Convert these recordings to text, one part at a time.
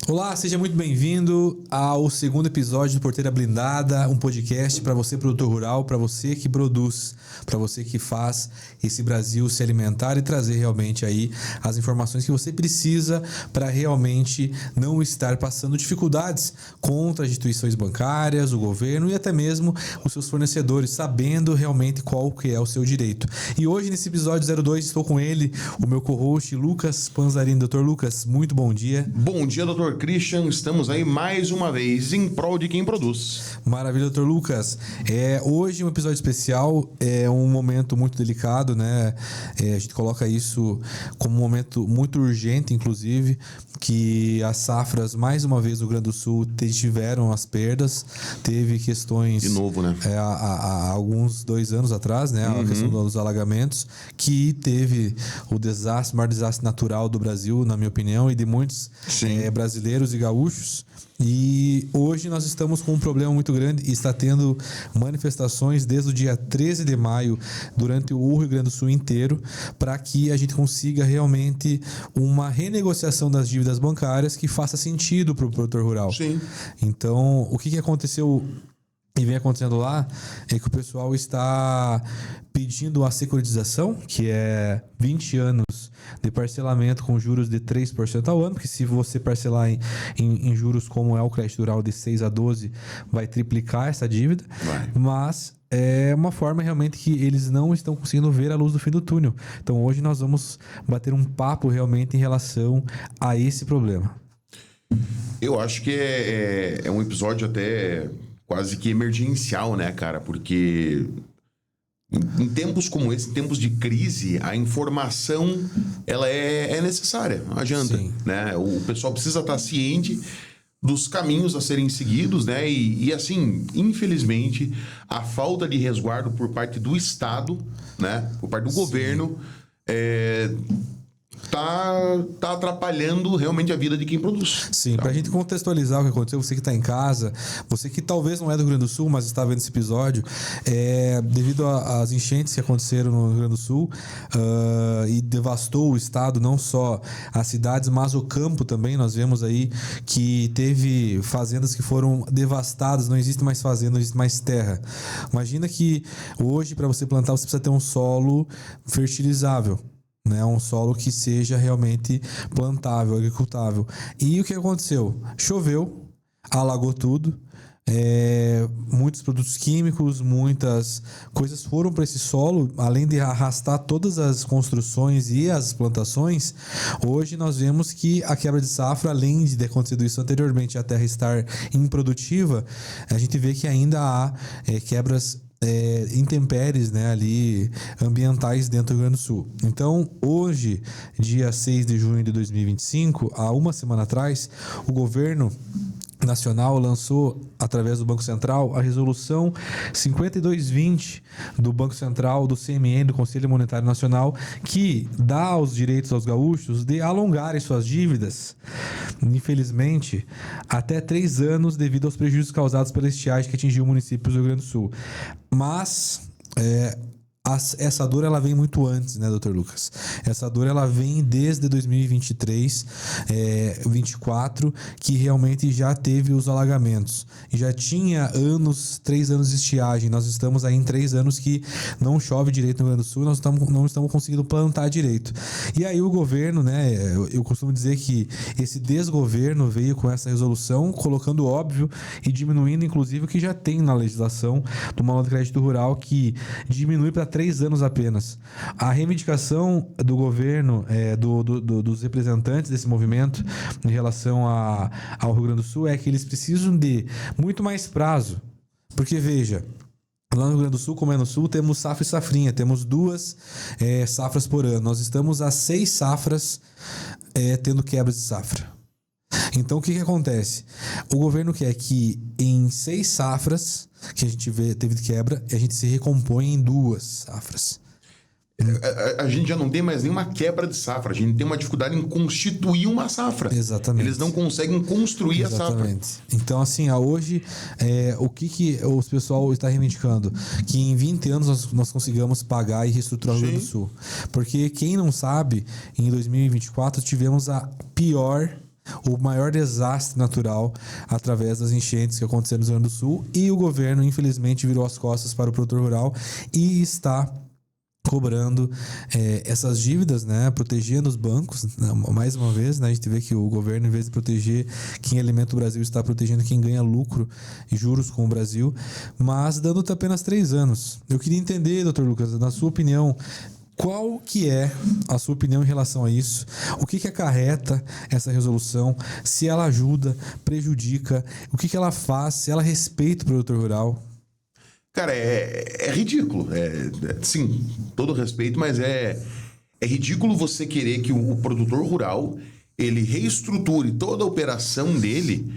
Olá, seja muito bem-vindo ao segundo episódio do Porteira Blindada, um podcast para você, produtor rural, para você que produz, para você que faz esse Brasil se alimentar e trazer realmente aí as informações que você precisa para realmente não estar passando dificuldades contra as instituições bancárias, o governo e até mesmo os seus fornecedores, sabendo realmente qual que é o seu direito. E hoje, nesse episódio 02, estou com ele, o meu co-host Lucas Panzarini. Doutor Lucas, muito bom dia. Bom dia, doutor Christian. Estamos aí mais uma vez em prol de quem produz. Maravilha, doutor Lucas. Hoje um episódio especial, é um momento muito delicado, né? A gente coloca isso como um momento muito urgente, inclusive, que as safras, mais uma vez, no Rio Grande do Sul tiveram as perdas. Teve questões... De novo, né? Há alguns 2 anos atrás, né? A questão dos alagamentos, que teve o maior desastre natural do Brasil, na minha opinião, e de muitos brasileiros e gaúchos. E hoje nós estamos com um problema muito grande e está tendo manifestações desde o dia 13 de maio durante o Rio Grande do Sul inteiro para que a gente consiga realmente uma renegociação das dívidas bancárias que faça sentido para o produtor rural. Sim. Então, o que aconteceu e vem acontecendo lá é que o pessoal está pedindo a securitização, que é 20 anos de parcelamento com juros de 3% ao ano, porque se você parcelar em juros como é o crédito rural de 6 a 12, vai triplicar essa dívida. Mas é uma forma realmente que eles não estão conseguindo ver a luz do fim do túnel. Então hoje nós vamos bater um papo realmente em relação a esse problema. Eu acho que é um episódio até quase que emergencial, né, cara? Porque em tempos como esse, em tempos de crise, a informação ela é necessária, não adianta. Né? O pessoal precisa estar ciente dos caminhos a serem seguidos, né? E assim, infelizmente, a falta de resguardo por parte do Estado, né? Por parte do governo, tá atrapalhando realmente a vida de quem produz. Sim, pra gente contextualizar o que aconteceu, você que tá em casa, você que talvez não é do Rio Grande do Sul, mas está vendo esse episódio, devido às enchentes que aconteceram no Rio Grande do Sul e devastou o estado, não só as cidades, mas o campo também. Nós vemos aí que teve fazendas que foram devastadas, não existe mais fazenda, não existe mais terra. Imagina que hoje, para você plantar, você precisa ter um solo fertilizável. Né, um solo que seja realmente plantável, agricultável. E o que aconteceu? Choveu, alagou tudo, muitos produtos químicos, muitas coisas foram para esse solo, além de arrastar todas as construções e as plantações. Hoje nós vemos que a quebra de safra, além de ter acontecido isso anteriormente, a terra estar improdutiva, a gente vê que ainda há quebras intempéries, né, ali ambientais dentro do Rio Grande do Sul. Então, hoje, dia 6 de junho de 2025, há uma semana atrás, o governo nacional lançou, através do Banco Central, a resolução 5220 do Banco Central, do CMN, do Conselho Monetário Nacional, que dá os direitos aos gaúchos de alongarem suas dívidas, infelizmente, até 3 anos devido aos prejuízos causados pela estiagem que atingiu municípios do Rio Grande do Sul. Mas essa dor ela vem muito antes, né, doutor Lucas? Essa dor ela vem desde 2023, 24, que realmente já teve os alagamentos. E já tinha 3 anos de estiagem. Nós estamos aí em 3 anos que não chove direito no Rio Grande do Sul, nós não estamos conseguindo plantar direito. E aí o governo, né, eu costumo dizer que esse desgoverno veio com essa resolução, colocando óbvio e diminuindo, inclusive, o que já tem na legislação do Manual de Crédito Rural, que diminui para 3 anos apenas. A reivindicação do governo, dos representantes desse movimento em relação ao Rio Grande do Sul é que eles precisam de muito mais prazo. Porque, veja, lá no Rio Grande do Sul, como é no Sul, temos safra e safrinha, temos 2 safras por ano. Nós estamos a 6 safras tendo quebras de safra. Então, o que acontece? O governo quer que em 6 safras que a gente teve de quebra, a gente se recompõe em 2 safras. A gente já não tem mais nenhuma quebra de safra. A gente tem uma dificuldade em constituir uma safra. Exatamente. Eles não conseguem construir Exatamente. a safra. Então, assim, hoje, o que o pessoal está reivindicando? Que em 20 anos nós consigamos pagar e reestruturar o Rio Grande do Sul. Porque quem não sabe, em 2024 tivemos a pior o maior desastre natural através das enchentes que aconteceram no Rio Grande do Sul, e o governo, infelizmente, virou as costas para o produtor rural e está cobrando essas dívidas, né, protegendo os bancos, né, mais uma vez, né, a gente vê que o governo, em vez de proteger quem alimenta o Brasil, está protegendo quem ganha lucro e juros com o Brasil, mas dando apenas 3 anos. Eu queria entender, doutor Lucas, na sua opinião, qual que é a sua opinião em relação a isso? O que acarreta essa resolução? Se ela ajuda, prejudica? O que ela faz? Se ela respeita o produtor rural? Cara, é ridículo. Sim, todo respeito, mas é ridículo você querer que o produtor rural ele reestruture toda a operação dele,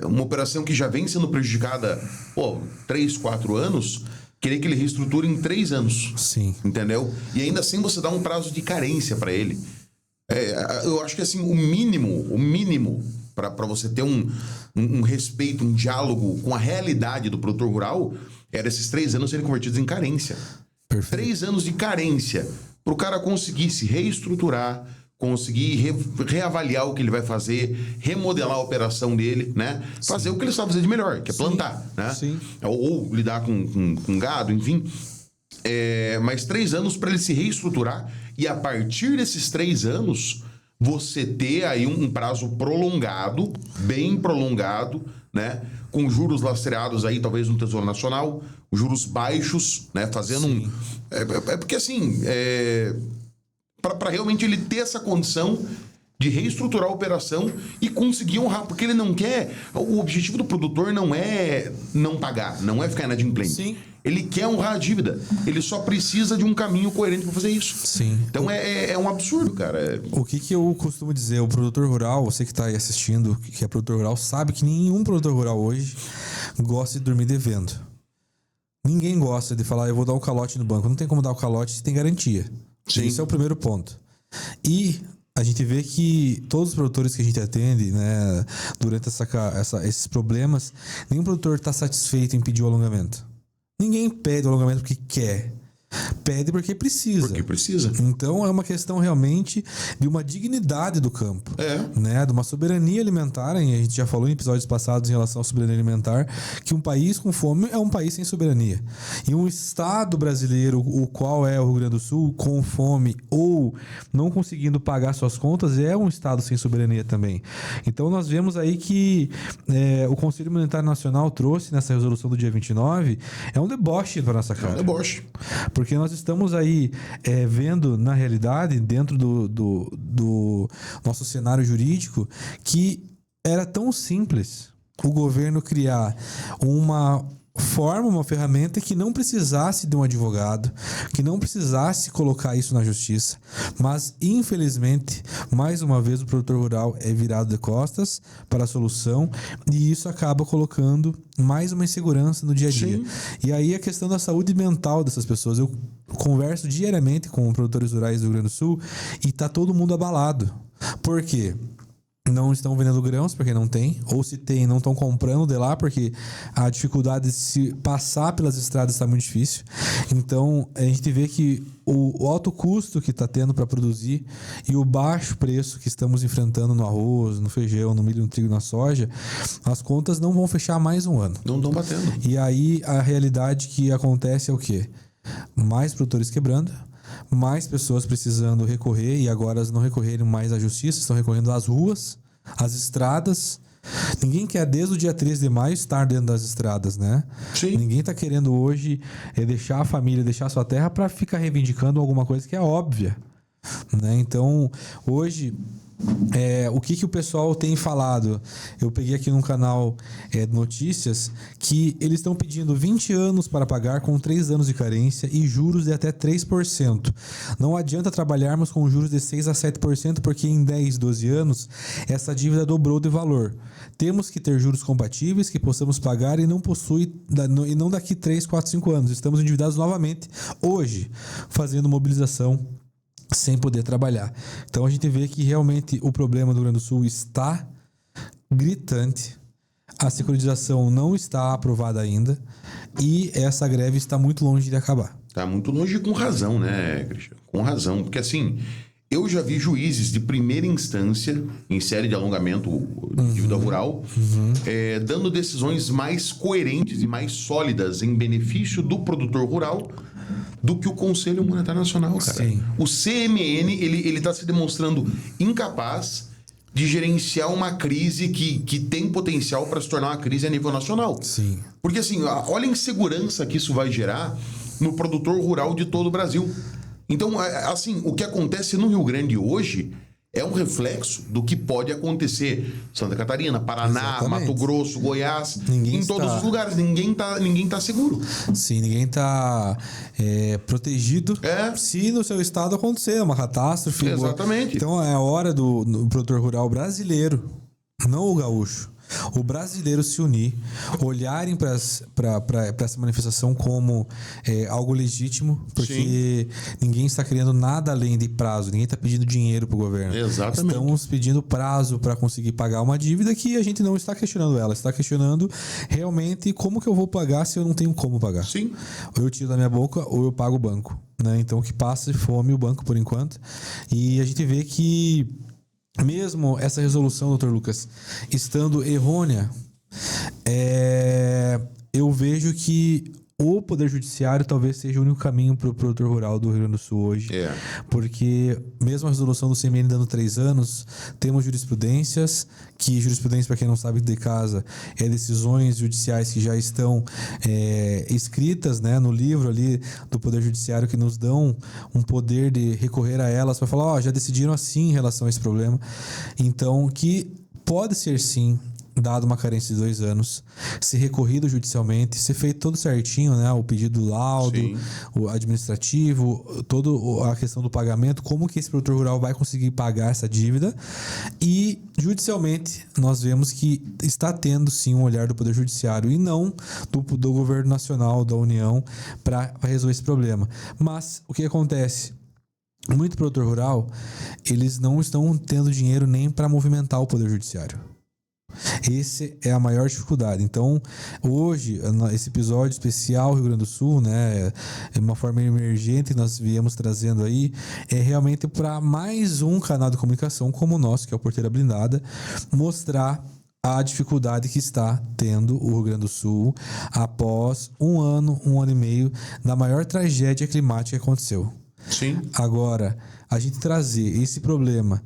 uma operação que já vem sendo prejudicada 3, 4 anos, querer que ele reestruture em 3 anos. Sim. Entendeu? E ainda assim você dá um prazo de carência para ele. Eu acho que assim, o mínimo para você ter um respeito, um diálogo com a realidade do produtor rural, era esses 3 anos serem convertidos em carência. Perfeito. 3 anos de carência para o cara conseguir se reestruturar, conseguir reavaliar o que ele vai fazer, remodelar a operação dele, né? Sim. Fazer o que ele sabe fazer de melhor, que é plantar, né? Sim. Ou lidar com gado, enfim. Mas 3 anos para ele se reestruturar, e a partir desses 3 anos você ter aí um prazo prolongado, bem prolongado, né? Com juros lastreados aí, talvez no Tesouro Nacional, juros baixos, né? Fazendo porque assim, para realmente ele ter essa condição de reestruturar a operação e conseguir honrar, porque ele não quer... O objetivo do produtor não é não pagar, não é ficar inadimplente. Sim. Ele quer honrar a dívida. Ele só precisa de um caminho coerente para fazer isso. Sim. Então é um absurdo, cara. O que eu costumo dizer? O produtor rural, você que está aí assistindo, que é produtor rural, sabe que nenhum produtor rural hoje gosta de dormir devendo. Ninguém gosta de falar, eu vou dar um calote no banco. Não tem como dar o calote se tem garantia. Sim. Esse é o primeiro ponto. E a gente vê que todos os produtores que a gente atende, né, durante esses problemas, nenhum produtor está satisfeito em pedir o alongamento. Ninguém pede o alongamento porque quer. Pede porque precisa. Porque precisa. Então é uma questão realmente de uma dignidade do campo. Né? De uma soberania alimentar. A gente já falou em episódios passados em relação à soberania alimentar, que um país com fome é um país sem soberania. E um estado brasileiro, o qual é o Rio Grande do Sul, com fome ou não conseguindo pagar suas contas, é um estado sem soberania também. Então nós vemos aí que o Conselho Monetário Nacional trouxe nessa resolução do dia 29, é um deboche para nossa cara. É um deboche. Porque nós estamos aí vendo, na realidade, dentro do nosso cenário jurídico, que era tão simples o governo criar uma ferramenta que não precisasse de um advogado, que não precisasse colocar isso na justiça. Mas, infelizmente, mais uma vez o produtor rural é virado de costas para a solução, e isso acaba colocando mais uma insegurança no dia a dia. Sim. E aí a questão da saúde mental dessas pessoas. Eu converso diariamente com produtores rurais do Rio Grande do Sul e tá todo mundo abalado. Por quê? Não estão vendendo grãos porque não tem, ou se tem, não estão comprando de lá porque a dificuldade de se passar pelas estradas está muito difícil. Então a gente vê que o alto custo que está tendo para produzir e o baixo preço que estamos enfrentando no arroz, no feijão, no milho, no trigo, na soja, as contas não vão fechar mais um ano. Não estão batendo. E aí a realidade que acontece é o quê? Mais produtores quebrando, mais pessoas precisando recorrer, e agora elas não recorrerem mais à justiça, estão recorrendo às ruas, às estradas. Ninguém quer, desde o dia 13 de maio, estar dentro das estradas, né? Sim. Ninguém está querendo hoje deixar a família, deixar a sua terra para ficar reivindicando alguma coisa que é óbvia, né? Então, hoje... o que o pessoal tem falado? Eu peguei aqui num canal de notícias que eles estão pedindo 20 anos para pagar com 3 anos de carência e juros de até 3%. Não adianta trabalharmos com juros de 6 a 7%, porque em 10, 12 anos essa dívida dobrou de valor. Temos que ter juros compatíveis que possamos pagar e não daqui 3, 4, 5 anos. Estamos endividados novamente hoje, fazendo mobilização sem poder trabalhar. Então a gente vê que realmente o problema do Rio Grande do Sul está gritante, a securitização não está aprovada ainda e essa greve está muito longe de acabar. Está muito longe, com razão, né, Cristian? Com razão, porque assim, Eu já vi juízes de primeira instância, em série de alongamento de dívida rural, dando decisões mais coerentes e mais sólidas em benefício do produtor rural do que o Conselho Monetário Nacional, cara. Sim. O CMN, ele tá se demonstrando incapaz de gerenciar uma crise que tem potencial para se tornar uma crise a nível nacional. Sim. Porque, assim, olha a insegurança que isso vai gerar no produtor rural de todo o Brasil. Então, assim, o que acontece no Rio Grande hoje é um reflexo do que pode acontecer em Santa Catarina, Paraná, Exatamente. Mato Grosso, Goiás, Ninguém em todos está- os lugares. Ninguém tá seguro. Sim, ninguém tá protegido É. se no seu estado acontecer uma catástrofe. Exatamente. Então é a hora do produtor rural brasileiro, não o gaúcho, o brasileiro se unir, olharem para essa manifestação como algo legítimo, porque ninguém está querendo nada além de prazo, ninguém está pedindo dinheiro para o governo. Exatamente. Estamos pedindo prazo para conseguir pagar uma dívida que a gente não está questionando ela, está questionando realmente como que eu vou pagar se eu não tenho como pagar. Sim. Ou eu tiro da minha boca ou eu pago o banco, né? Então que passa de fome o banco por enquanto. E a gente vê que mesmo essa resolução, Dr. Lucas, estando errônea, eu vejo que o Poder Judiciário talvez seja o único caminho para o produtor rural do Rio Grande do Sul hoje. Porque mesmo a resolução do CMN dando 3 anos, temos jurisprudências, que jurisprudência, para quem não sabe de casa, é decisões judiciais que já estão escritas, né, no livro ali do Poder Judiciário, que nos dão um poder de recorrer a elas para falar, já decidiram assim em relação a esse problema. Então, que pode ser sim dado uma carência de 2 anos, ser recorrido judicialmente, ser feito tudo certinho, né? O pedido do laudo, Sim. o administrativo, toda a questão do pagamento, como que esse produtor rural vai conseguir pagar essa dívida. E judicialmente nós vemos que está tendo sim um olhar do Poder Judiciário e não do governo nacional, da União, para resolver esse problema. Mas o que acontece? Muito produtor rural, eles não estão tendo dinheiro nem para movimentar o Poder Judiciário. Essa é a maior dificuldade. Então, hoje, esse episódio especial Rio Grande do Sul, né, é uma forma emergente que nós viemos trazendo aí, é realmente para mais um canal de comunicação como o nosso, que é o Porteira Blindada, mostrar a dificuldade que está tendo o Rio Grande do Sul após um ano e meio da maior tragédia climática que aconteceu. Sim. Agora, a gente trazer esse problema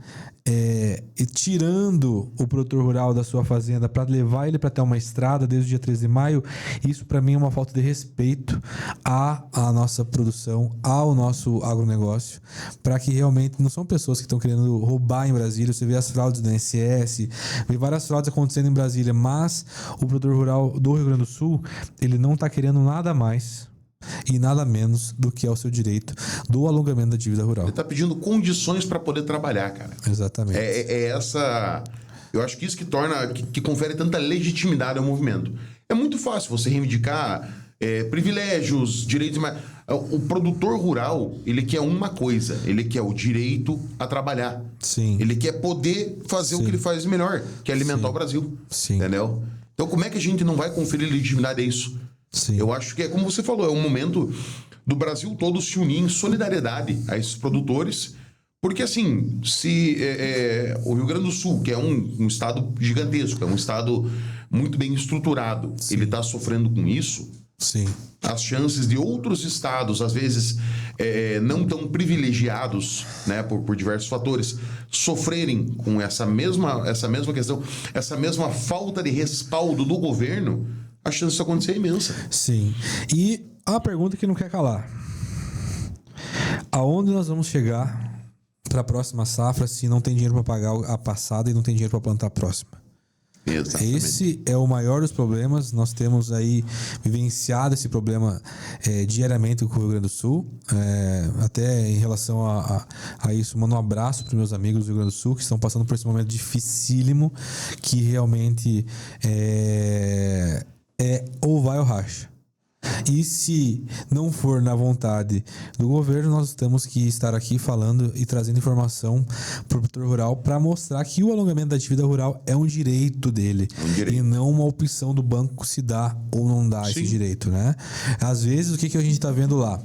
e tirando o produtor rural da sua fazenda para levar ele para até uma estrada desde o dia 13 de maio, isso para mim é uma falta de respeito à nossa produção, ao nosso agronegócio, para que realmente não são pessoas que estão querendo roubar em Brasília. Você vê as fraudes do INSS, vê várias fraudes acontecendo em Brasília, mas o produtor rural do Rio Grande do Sul, ele não está querendo nada mais e nada menos do que é o seu direito do alongamento da dívida rural. Ele tá pedindo condições para poder trabalhar, cara. Exatamente. Essa... Eu acho que isso que torna... Que confere tanta legitimidade ao movimento. É muito fácil você reivindicar privilégios, direitos... Mas o produtor rural, ele quer uma coisa. Ele quer o direito a trabalhar. Sim. Ele quer poder fazer o que ele faz melhor, que é alimentar o Brasil. Sim. Entendeu? Então, como é que a gente não vai conferir legitimidade a isso? Sim. Eu acho que como você falou, é um momento do Brasil todo se unir em solidariedade a esses produtores, porque assim, se o Rio Grande do Sul, que é um estado gigantesco, é um estado muito bem estruturado, ele está sofrendo com isso, Sim. as chances de outros estados, às vezes não tão privilegiados, né, por diversos fatores, sofrerem com essa mesma questão, essa mesma falta de respaldo do governo, a chance disso acontecer é imensa. Sim. E a pergunta que não quer calar: aonde nós vamos chegar para a próxima safra se não tem dinheiro para pagar a passada e não tem dinheiro para plantar a próxima? Exatamente. Esse é o maior dos problemas. Nós temos aí vivenciado esse problema diariamente com o Rio Grande do Sul. Até em relação a isso, mando um abraço para os meus amigos do Rio Grande do Sul que estão passando por esse momento dificílimo, que realmente ou vai ou racha. E se não for na vontade do governo, nós temos que estar aqui falando e trazendo informação para o produtor rural para mostrar que o alongamento da dívida rural é um direito dele, e não uma opção do banco se dá ou não dá esse direito, né? Às vezes, o que a gente está vendo lá?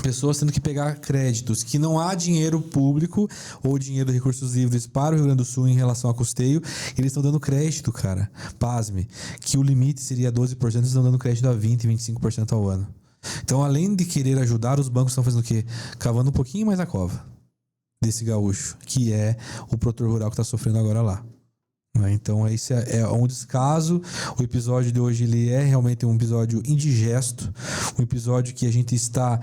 pessoas tendo que pegar créditos, que não há dinheiro público ou dinheiro de recursos livres para o Rio Grande do Sul em relação a custeio, eles estão dando crédito, cara. Pasme, que o limite seria 12%, eles estão dando crédito a 20%, 25% ao ano. Então, além de querer ajudar, os bancos estão fazendo o quê? Cavando um pouquinho mais a cova desse gaúcho, que é o produtor rural que está sofrendo agora lá. Então esse é um descaso. O episódio de hoje ele é realmente um episódio indigesto, um episódio que a gente está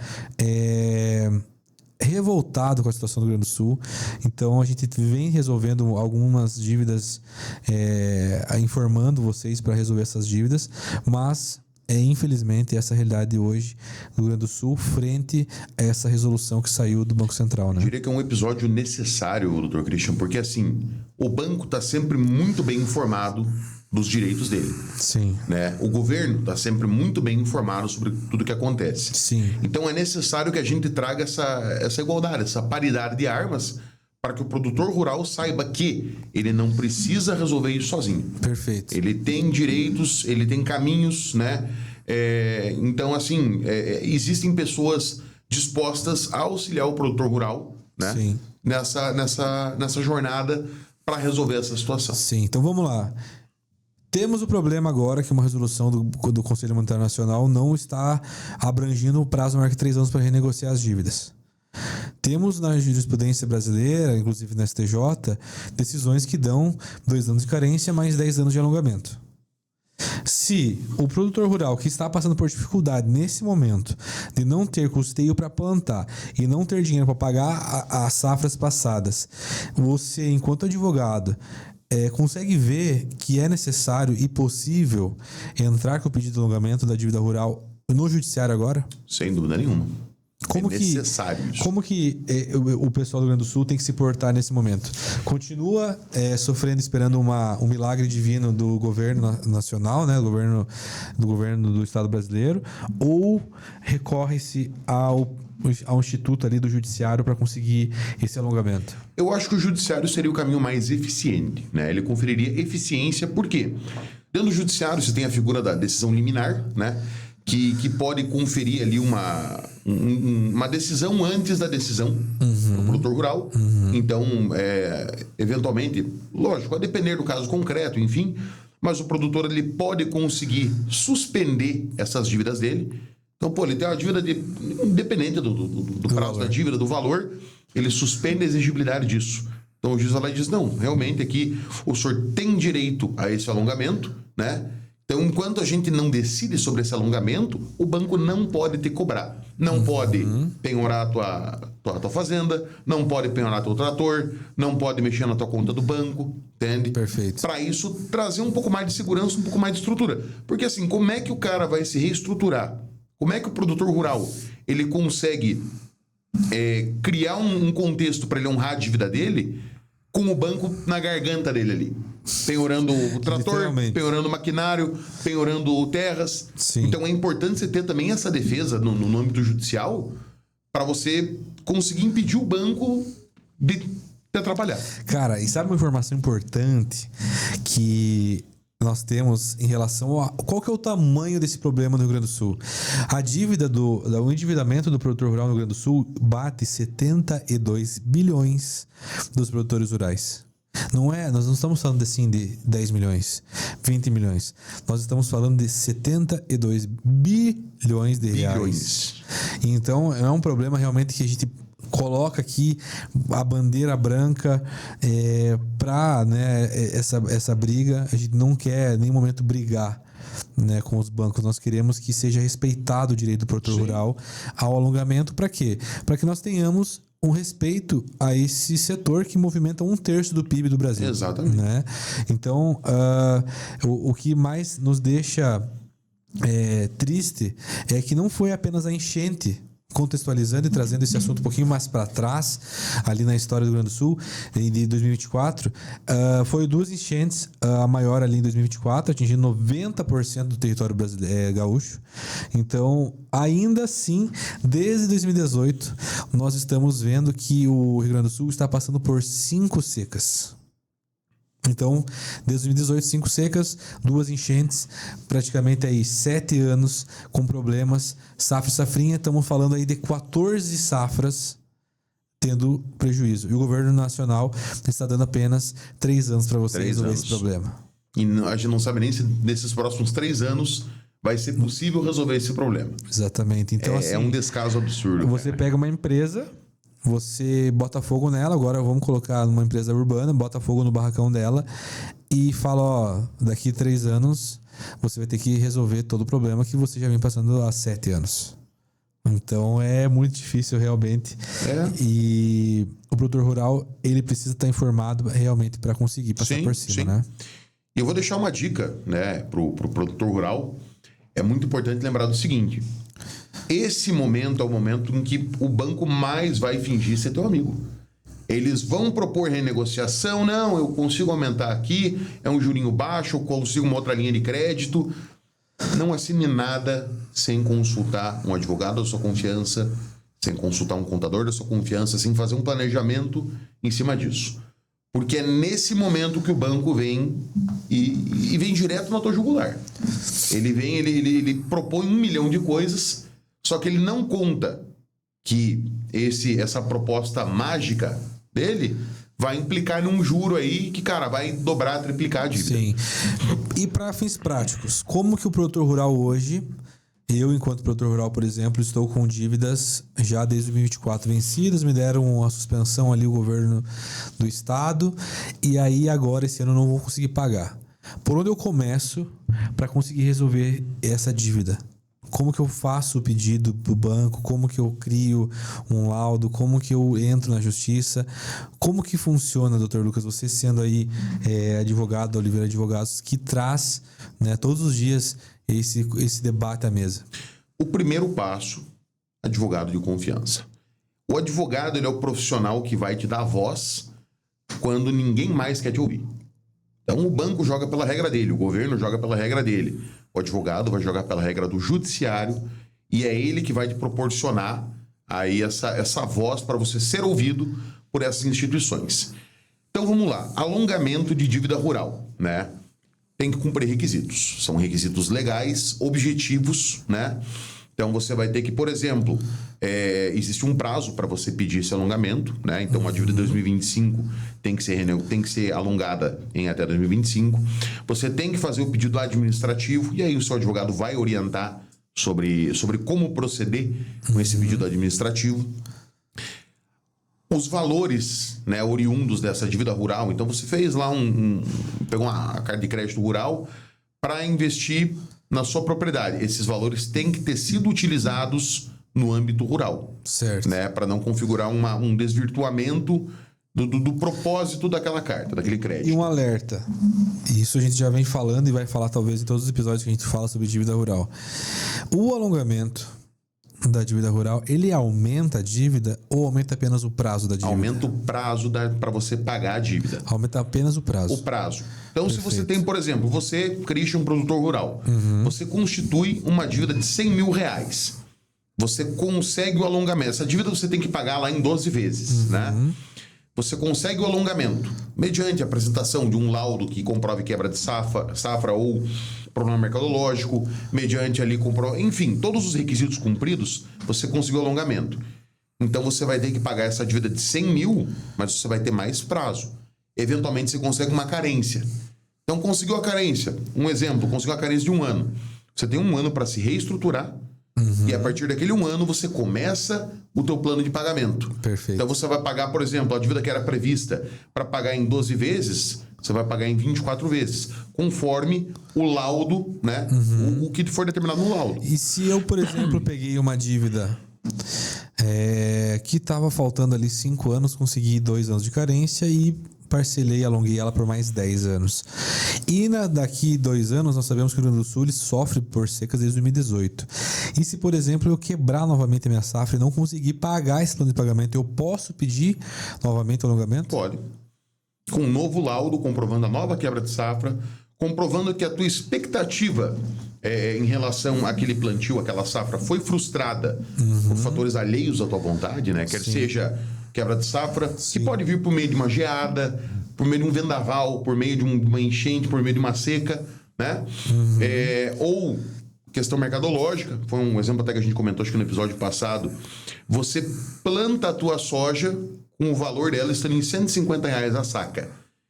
revoltado com a situação do Rio Grande do Sul. Então a gente vem resolvendo algumas dívidas, informando vocês para resolver essas dívidas, mas infelizmente essa realidade hoje do Rio Grande do Sul frente a essa resolução que saiu do Banco Central, né? Eu diria que é um episódio necessário, Dr. Christian, porque assim, o banco está sempre muito bem informado dos direitos dele. Sim. Né? O governo está sempre muito bem informado sobre tudo que acontece. Sim. Então é necessário que a gente traga essa igualdade, essa paridade de armas, para que o produtor rural saiba que ele não precisa resolver isso sozinho. Perfeito. Ele tem direitos, ele tem caminhos, né? Então, assim, existem pessoas dispostas a auxiliar o produtor rural, né? Sim. Nessa jornada para resolver essa situação. Sim, então vamos lá. Temos o problema agora que uma resolução do Conselho Monetário Nacional não está abrangindo o prazo maior que 3 anos para renegociar as dívidas. Temos na jurisprudência brasileira, inclusive na STJ, decisões que dão 2 anos de carência mais 10 anos de alongamento. Se o produtor rural que está passando por dificuldade nesse momento de não ter custeio para plantar e não ter dinheiro para pagar as safras passadas, você, enquanto advogado, consegue ver que é necessário e possível entrar com o pedido de alongamento da dívida rural no judiciário agora? Sem dúvida nenhuma. Como necessário isso. Como que o pessoal do Rio Grande do Sul tem que se portar nesse momento? Continua sofrendo, esperando um milagre divino do governo nacional, né? Do governo do Estado brasileiro, ou recorre-se ao instituto ali do judiciário para conseguir esse alongamento? Eu acho que o judiciário seria o caminho mais eficiente, né? Ele conferiria eficiência, por quê? Dentro do judiciário você tem a figura da decisão liminar, né? Que pode conferir ali uma decisão antes da decisão do produtor rural. Então, eventualmente, lógico, a depender do caso concreto, enfim, mas o produtor ele pode conseguir suspender essas dívidas dele. Então, ele tem uma dívida independente do prazo da dívida, do valor, ele suspende a exigibilidade disso. Então, o juiz vai lá e diz, não, realmente aqui o senhor tem direito a esse alongamento, né? Então, enquanto a gente não decide sobre esse alongamento, o banco não pode te cobrar. Não pode penhorar a tua fazenda, não pode penhorar teu trator, não pode mexer na tua conta do banco, entende? Perfeito. Para isso, trazer um pouco mais de segurança, um pouco mais de estrutura. Porque assim, como é que o cara vai se reestruturar? Como é que o produtor rural ele consegue criar um contexto para ele honrar a dívida dele com o banco na garganta dele ali? Penhorando o trator, penhorando o maquinário, penhorando terras. Sim. Então é importante você ter também essa defesa no âmbito judicial para você conseguir impedir o banco de te atrapalhar. Cara, e sabe uma informação importante que nós temos em relação a qual que é o tamanho desse problema no Rio Grande do Sul? A dívida o endividamento do produtor rural no Rio Grande do Sul bate 72 bilhões dos produtores rurais. Nós não estamos falando assim de 10 milhões, 20 milhões. Nós estamos falando de 72 bilhões de reais. Então, é um problema realmente que a gente coloca aqui a bandeira branca para essa briga. A gente não quer em nenhum momento brigar, né, com os bancos. Nós queremos que seja respeitado o direito do produtor rural ao alongamento. Para quê? Para que nós tenhamos um respeito a esse setor que movimenta 1/3 do PIB do Brasil. Exatamente. Né? Então, o que mais nos deixa triste é que não foi apenas a enchente, contextualizando e trazendo esse assunto um pouquinho mais para trás, ali na história do Rio Grande do Sul, de 2024, foi 2 enchentes, a maior ali em 2024, atingindo 90% do território brasileiro, gaúcho. Então, ainda assim, desde 2018, nós estamos vendo que o Rio Grande do Sul está passando por 5 secas. Então, desde 2018, 5 secas, 2 enchentes, praticamente aí 7 anos com problemas. Safra e safrinha, estamos falando aí de 14 safras tendo prejuízo. E o governo nacional está dando apenas 3 anos para você 3 resolver anos. esse problema. E a gente não sabe nem se nesses próximos 3 anos vai ser possível resolver esse problema. Exatamente. Então, assim, É um descaso absurdo. você pega uma empresa, você bota fogo nela, agora vamos colocar numa empresa urbana, bota fogo no barracão dela e fala, ó, daqui 3 anos você vai ter que resolver todo o problema que você já vem passando há 7 anos. Então é muito difícil realmente. E o produtor rural, ele precisa estar informado realmente para conseguir passar por cima, né? E eu vou deixar uma dica, né, pro produtor rural. É muito importante lembrar do seguinte: esse momento é o momento em que o banco mais vai fingir ser teu amigo. Eles vão propor renegociação, não, eu consigo aumentar aqui, é um jurinho baixo, eu consigo uma outra linha de crédito. Não assine nada sem consultar um advogado da sua confiança, sem consultar um contador da sua confiança, sem fazer um planejamento em cima disso. Porque é nesse momento que o banco vem e vem direto na tua jugular. Ele vem, ele propõe 1 milhão de coisas, só que ele não conta que essa proposta mágica dele vai implicar num juro aí que, cara, vai dobrar, triplicar a dívida. Sim. E para fins práticos, como que o produtor rural hoje, eu enquanto produtor rural, por exemplo, estou com dívidas já desde 2024 vencidas, me deram uma suspensão ali o governo do estado, e aí agora esse ano eu não vou conseguir pagar. Por onde eu começo para conseguir resolver essa dívida? Como que eu faço o pedido para o banco? Como que eu crio um laudo? Como que eu entro na justiça? Como que funciona, doutor Lucas? Você sendo aí advogado da Oliveira Advogados, que traz, né, todos os dias esse debate à mesa. O primeiro passo, advogado de confiança. O advogado, ele é o profissional que vai te dar voz quando ninguém mais quer te ouvir. Então o banco joga pela regra dele, o governo joga pela regra dele. O advogado vai jogar pela regra do judiciário e é ele que vai te proporcionar aí essa voz para você ser ouvido por essas instituições. Então vamos lá, alongamento de dívida rural, né? Tem que cumprir requisitos. São requisitos legais, objetivos, né? Então você vai ter que, por exemplo, existe um prazo para você pedir esse alongamento, né? Então a dívida de 2025 tem que ser alongada em até 2025. Você tem que fazer o pedido administrativo e aí o seu advogado vai orientar sobre como proceder com esse pedido administrativo. Os valores, né, oriundos dessa dívida rural. Então você fez lá pegou uma carta de crédito rural para investir na sua propriedade. Esses valores têm que ter sido utilizados no âmbito rural. Certo. Né, para não configurar um desvirtuamento do propósito daquela carta, daquele crédito. E um alerta. Isso a gente já vem falando e vai falar talvez em todos os episódios que a gente fala sobre dívida rural. O alongamento da dívida rural, ele aumenta a dívida ou aumenta apenas o prazo da dívida? Aumenta o prazo para você pagar a dívida. Aumenta apenas o prazo. O prazo. Então, Perfeito. Se você tem, por exemplo, você, Christian, um produtor rural, você constitui uma dívida de 100 mil reais. Você consegue o alongamento. Essa dívida você tem que pagar lá em 12 vezes, né? Você consegue o alongamento mediante a apresentação de um laudo que comprove quebra de safra ou problema mercadológico, mediante ali enfim, todos os requisitos cumpridos, você conseguiu o alongamento. Então você vai ter que pagar essa dívida de 100 mil, mas você vai ter mais prazo. Eventualmente você consegue uma carência. Então conseguiu a carência. Um exemplo, conseguiu a carência de 1 ano. Você tem 1 ano para se reestruturar. E a partir daquele 1 ano você começa o teu plano de pagamento. Perfeito. Então você vai pagar, por exemplo, a dívida que era prevista para pagar em 12 vezes, você vai pagar em 24 vezes, conforme o laudo, né? O que for determinado no laudo. E se eu, por exemplo, peguei uma dívida que estava faltando ali 5 anos, consegui 2 anos de carência e parcelei, alonguei ela por mais 10 anos. E daqui 2 anos, nós sabemos que o Rio Grande do Sul ele sofre por secas desde 2018. E se, por exemplo, eu quebrar novamente a minha safra e não conseguir pagar esse plano de pagamento, eu posso pedir novamente o alongamento? Pode. Com um novo laudo, comprovando a nova quebra de safra, comprovando que a tua expectativa em relação àquele plantio, aquela safra, foi frustrada por fatores alheios à tua vontade, né? Quer seja quebra de safra, que pode vir por meio de uma geada, por meio de um vendaval, por meio de uma enchente, por meio de uma seca, né? Ou questão mercadológica, foi um exemplo até que a gente comentou acho que no episódio passado. Você planta a tua soja com o valor dela estando em R$150 a saca.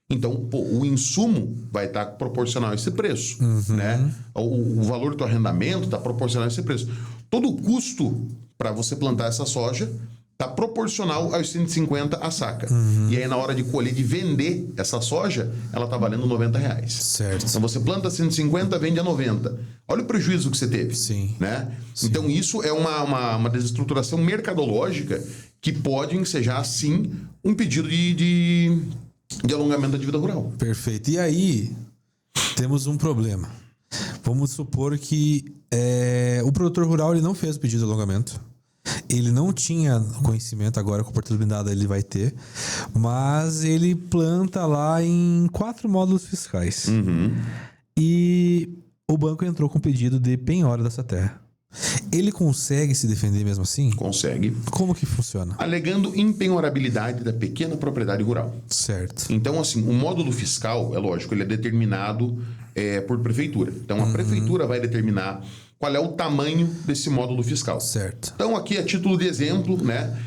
Então, o insumo vai estar proporcional a esse preço, né? O valor do teu arrendamento está proporcional a esse preço. Todo o custo para você plantar essa soja está proporcional aos 150 a saca. E aí, na hora de colher, de vender essa soja, ela está valendo R$90. Certo. Então, você planta 150, vende a 90. Olha o prejuízo que você teve. Sim. Né? Sim. Então, isso é uma desestruturação mercadológica que pode ensejar, sim, um pedido de alongamento da dívida rural. Perfeito. E aí, temos um problema. Vamos supor que o produtor rural ele não fez o pedido de alongamento. Ele não tinha conhecimento, agora com a oportunidade ele vai ter, mas ele planta lá em 4 módulos fiscais. E o banco entrou com pedido de penhora dessa terra. Ele consegue se defender mesmo assim? Consegue. Como que funciona? Alegando impenhorabilidade da pequena propriedade rural. Certo. Então, assim, o módulo fiscal, é lógico, ele é determinado por prefeitura. Então, a prefeitura vai determinar qual é o tamanho desse módulo fiscal. Certo. Então, aqui, a título de exemplo, né?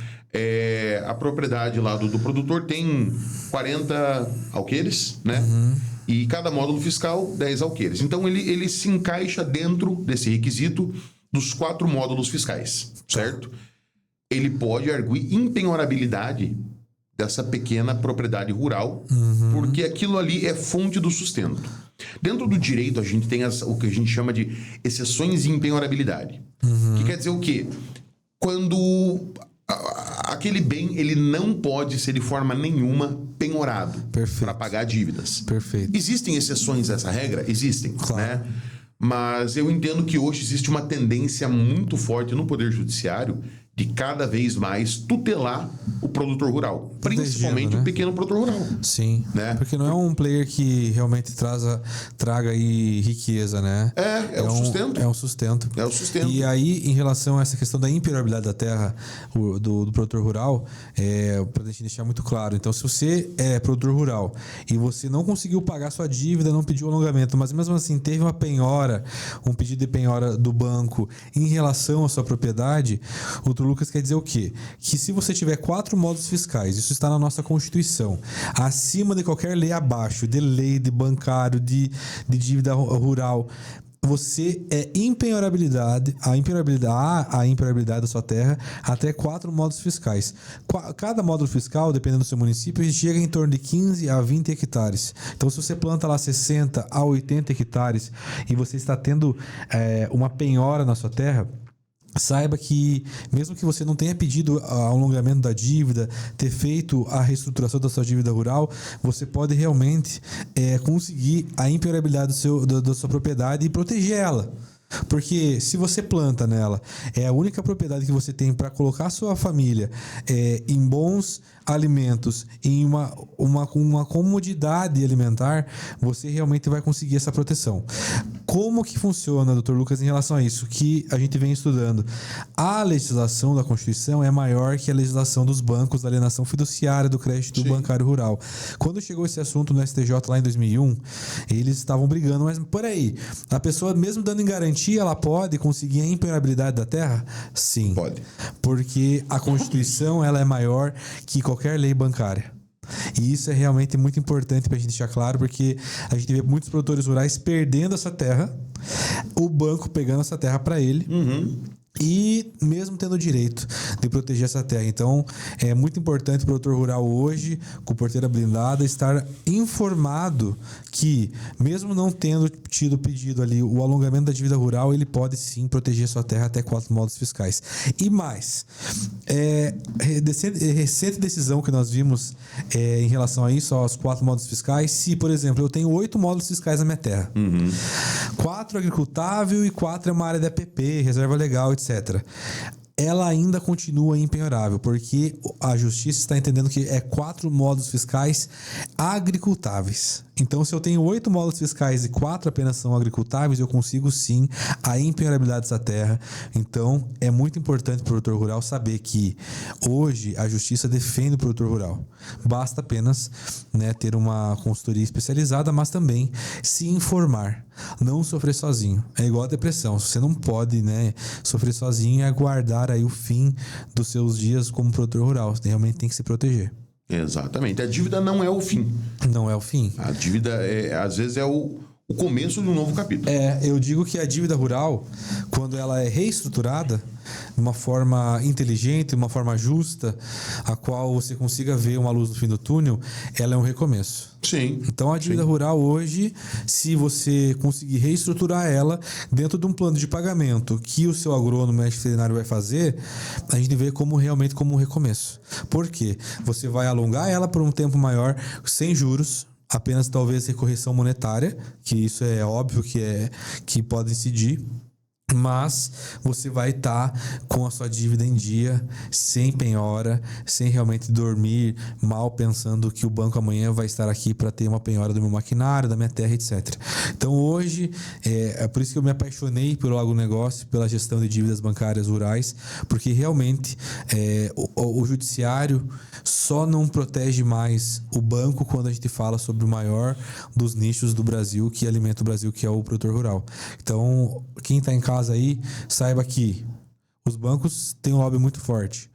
A propriedade lá do produtor tem 40 alqueires, né? E cada módulo fiscal, 10 alqueires. Então, ele se encaixa dentro desse requisito dos 4 módulos fiscais, certo? Ele pode arguir impenhorabilidade dessa pequena propriedade rural, porque aquilo ali é fonte do sustento. Dentro do direito, a gente tem o que a gente chama de exceções de impenhorabilidade. Que quer dizer o quê? Quando aquele bem ele não pode ser de forma nenhuma penhorado para pagar dívidas. Perfeito. Existem exceções a essa regra? Existem, claro, né? Mas eu entendo que hoje existe uma tendência muito forte no Poder Judiciário de cada vez mais tutelar o produtor rural, principalmente, né, o pequeno produtor rural. Sim, né? Porque não é um player que realmente traga aí riqueza, né? É um sustento. É um sustento. É o sustento. E aí, em relação a essa questão da impenhorabilidade da terra do produtor rural, para a gente deixar muito claro. Então, se você é produtor rural e você não conseguiu pagar sua dívida, não pediu alongamento, mas mesmo assim teve uma penhora, um pedido de penhora do banco em relação à sua propriedade, o Lucas quer dizer o quê? Que se você tiver 4 módulos fiscais, isso está na nossa Constituição, acima de qualquer lei abaixo, de lei, de bancário, de dívida rural, você a impenhorabilidade da sua terra até 4 módulos fiscais. Cada módulo fiscal, dependendo do seu município, chega em torno de 15 a 20 hectares. Então, se você planta lá 60 a 80 hectares e você está tendo uma penhora na sua terra, saiba que, mesmo que você não tenha pedido alongamento da dívida, ter feito a reestruturação da sua dívida rural, você pode realmente conseguir a impenhorabilidade da sua propriedade e proteger ela. Porque se você planta nela, é a única propriedade que você tem para colocar a sua família em bons alimentos, em uma comodidade alimentar, você realmente vai conseguir essa proteção. Como que funciona, Dr. Lucas, em relação a isso? Que a gente vem estudando. A legislação da Constituição é maior que a legislação dos bancos, da alienação fiduciária, do crédito bancário rural. Quando chegou esse assunto no STJ lá em 2001, eles estavam brigando, mas por aí, a pessoa mesmo dando em garantia, ela pode conseguir a impenhorabilidade da terra? Sim. Pode. Porque a Constituição ela é maior que qualquer lei bancária. E isso é realmente muito importante para a gente deixar claro, porque a gente vê muitos produtores rurais perdendo essa terra, o banco pegando essa terra para ele. E mesmo tendo o direito de proteger essa terra. Então, é muito importante o produtor rural hoje, com porteira blindada, estar informado que, mesmo não tendo tido pedido ali o alongamento da dívida rural, ele pode sim proteger sua terra até 4 módulos fiscais. E mais, recente decisão que nós vimos em relação a isso, aos 4 módulos fiscais, se, por exemplo, eu tenho 8 módulos fiscais na minha terra, 4 agricultável e 4 é uma área de APP, reserva legal, etc. Ela ainda continua impenhorável, porque a justiça está entendendo que 4 módulos fiscais agricultáveis. Então, se eu tenho 8 módulos fiscais e 4 apenas são agricultáveis, eu consigo sim a empenhorabilidade dessa terra. Então, é muito importante para o produtor rural saber que hoje a justiça defende o produtor rural. Basta apenas, né, ter uma consultoria especializada, mas também se informar. Não sofrer sozinho. É igual a depressão. Você não pode, né, sofrer sozinho e aguardar aí o fim dos seus dias como produtor rural. Você realmente tem que se proteger. Exatamente. A dívida não é o fim. Não é o fim. A dívida, às vezes, é o começo de um novo capítulo. Eu digo que a dívida rural, quando ela é reestruturada de uma forma inteligente, de uma forma justa, a qual você consiga ver uma luz no fim do túnel, ela é um recomeço. Sim. Então a dívida rural hoje, se você conseguir reestruturar ela dentro de um plano de pagamento que o seu agrônomo, médico veterinário vai fazer, a gente vê realmente como um recomeço. Por quê? Você vai alongar ela por um tempo maior, sem juros, apenas talvez recorreção monetária, que isso é óbvio que pode incidir, mas você vai estar com a sua dívida em dia, sem penhora, sem realmente dormir mal pensando que o banco amanhã vai estar aqui para ter uma penhora do meu maquinário, da minha terra, etc. Então hoje, é por isso que eu me apaixonei pelo agronegócio, pela gestão de dívidas bancárias rurais, porque realmente o judiciário só não protege mais o banco quando a gente fala sobre o maior dos nichos do Brasil, que alimenta o Brasil, que é o produtor rural. Então, quem está em casa aí, saiba que os bancos têm um lobby muito forte,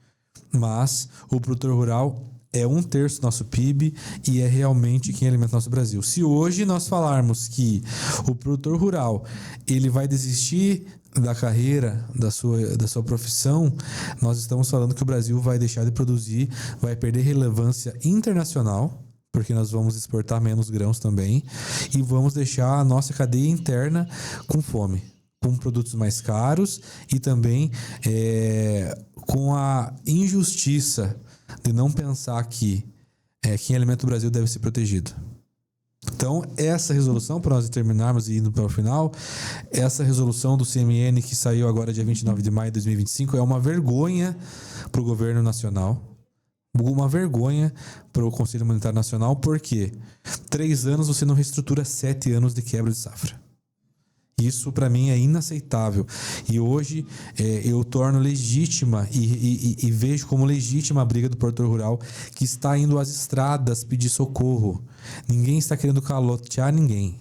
mas o produtor rural é 1/3 do nosso PIB e é realmente quem alimenta o nosso Brasil. Se hoje nós falarmos que o produtor rural ele vai desistir da carreira, da sua profissão, nós estamos falando que o Brasil vai deixar de produzir, vai perder relevância internacional, porque nós vamos exportar menos grãos também, e vamos deixar a nossa cadeia interna com fome, com produtos mais caros e também com a injustiça de não pensar que quem alimenta o Brasil deve ser protegido. Então, essa resolução, para nós terminarmos e indo para o final, essa resolução do CMN que saiu agora dia 29 de maio de 2025 é uma vergonha para o governo nacional, uma vergonha para o Conselho Monetário Nacional, porque 3 anos você não reestrutura 7 anos de quebra de safra. Isso para mim é inaceitável. E hoje eu torno legítima e vejo como legítima a briga do produtor rural que está indo às estradas pedir socorro. Ninguém está querendo calotear ninguém.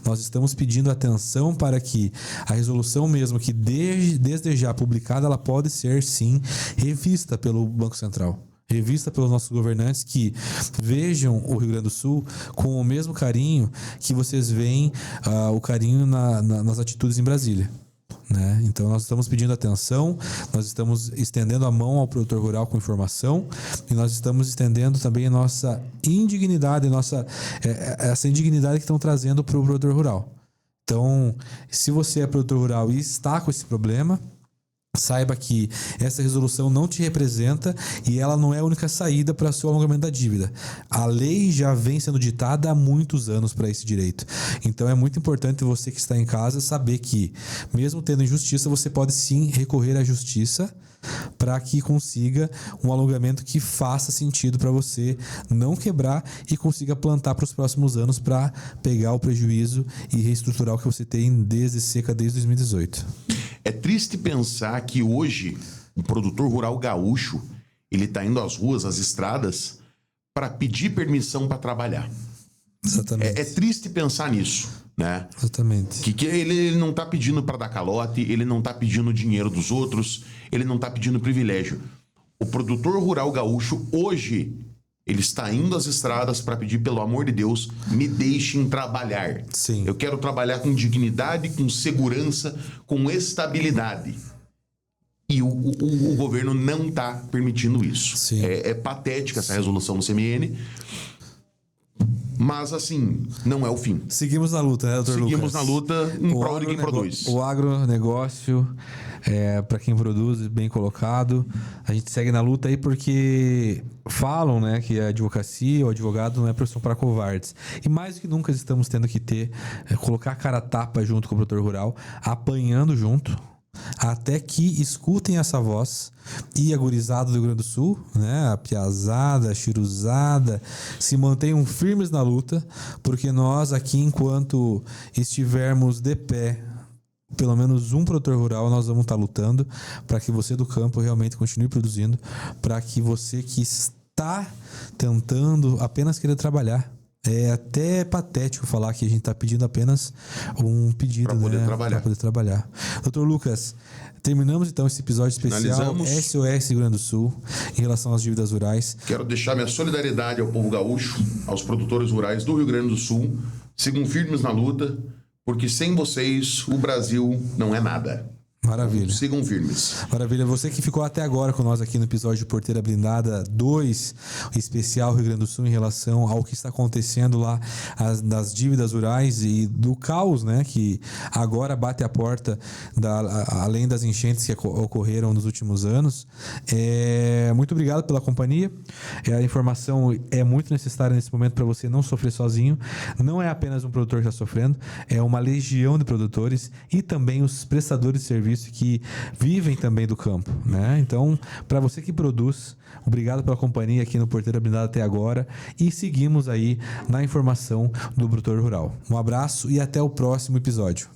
Nós estamos pedindo atenção para que a resolução mesmo que desde já publicada, ela pode ser sim revista pelo Banco Central. Revista pelos nossos governantes que vejam o Rio Grande do Sul com o mesmo carinho que vocês veem o carinho nas atitudes em Brasília, né? Então nós estamos pedindo atenção, nós estamos estendendo a mão ao produtor rural com informação e nós estamos estendendo também a nossa indignidade, essa indignidade que estão trazendo para o produtor rural. Então, se você é produtor rural e está com esse problema, saiba que essa resolução não te representa e ela não é a única saída para o seu alongamento da dívida. A lei já vem sendo ditada há muitos anos para esse direito. Então é muito importante você que está em casa saber que, mesmo tendo injustiça, você pode sim recorrer à justiça para que consiga um alongamento que faça sentido para você não quebrar e consiga plantar para os próximos anos para pegar o prejuízo e reestruturar o que você tem desde seca desde 2018. É triste pensar que hoje o produtor rural gaúcho ele está indo às ruas, às estradas para pedir permissão para trabalhar. Exatamente. É triste pensar nisso, né? Exatamente. Que ele não está pedindo para dar calote, ele não está pedindo dinheiro dos outros, ele não está pedindo privilégio. O produtor rural gaúcho hoje ele está indo às estradas para pedir, pelo amor de Deus, me deixem trabalhar. Sim. Eu quero trabalhar com dignidade, com segurança, com estabilidade. E o governo não está permitindo isso. Sim. É patética essa resolução do CMN. Mas, assim, não é o fim. Seguimos na luta, né, doutor Lucas? Seguimos na luta em prol de quem produz. O agronegócio, para quem produz, bem colocado. A gente segue na luta aí porque falam, né, que a advocacia, o advogado não é profissão para covardes. E mais do que nunca estamos tendo que colocar a cara a tapa junto com o produtor rural, apanhando junto, até que escutem essa voz e a gurizada do Rio Grande do Sul, né, a piazada, a chiruzada, se mantenham firmes na luta, porque nós aqui, enquanto estivermos de pé, pelo menos um produtor rural, nós vamos estar lutando para que você do campo realmente continue produzindo, para que você que está tentando apenas querer trabalhar. É até patético falar que a gente está pedindo apenas um pedido para poder trabalhar. Doutor Lucas, terminamos então esse episódio especial SOS Rio Grande do Sul em relação às dívidas rurais. Quero deixar minha solidariedade ao povo gaúcho, aos produtores rurais do Rio Grande do Sul. Sigam firmes na luta, porque sem vocês o Brasil não é nada. Maravilha. Sigam firmes. Maravilha. Você que ficou até agora com nós aqui no episódio de Porteira Blindada 2, especial Rio Grande do Sul, em relação ao que está acontecendo lá das dívidas rurais e do caos, né, que agora bate a porta, além das enchentes que ocorreram nos últimos anos. Muito obrigado pela companhia. A informação é muito necessária nesse momento para você não sofrer sozinho. Não é apenas um produtor que está sofrendo, é uma legião de produtores e também os prestadores de serviço que vivem também do campo, né? Então, para você que produz, obrigado pela companhia aqui no Porteira Blindada até agora e seguimos aí na informação do produtor rural. Um abraço e até o próximo episódio.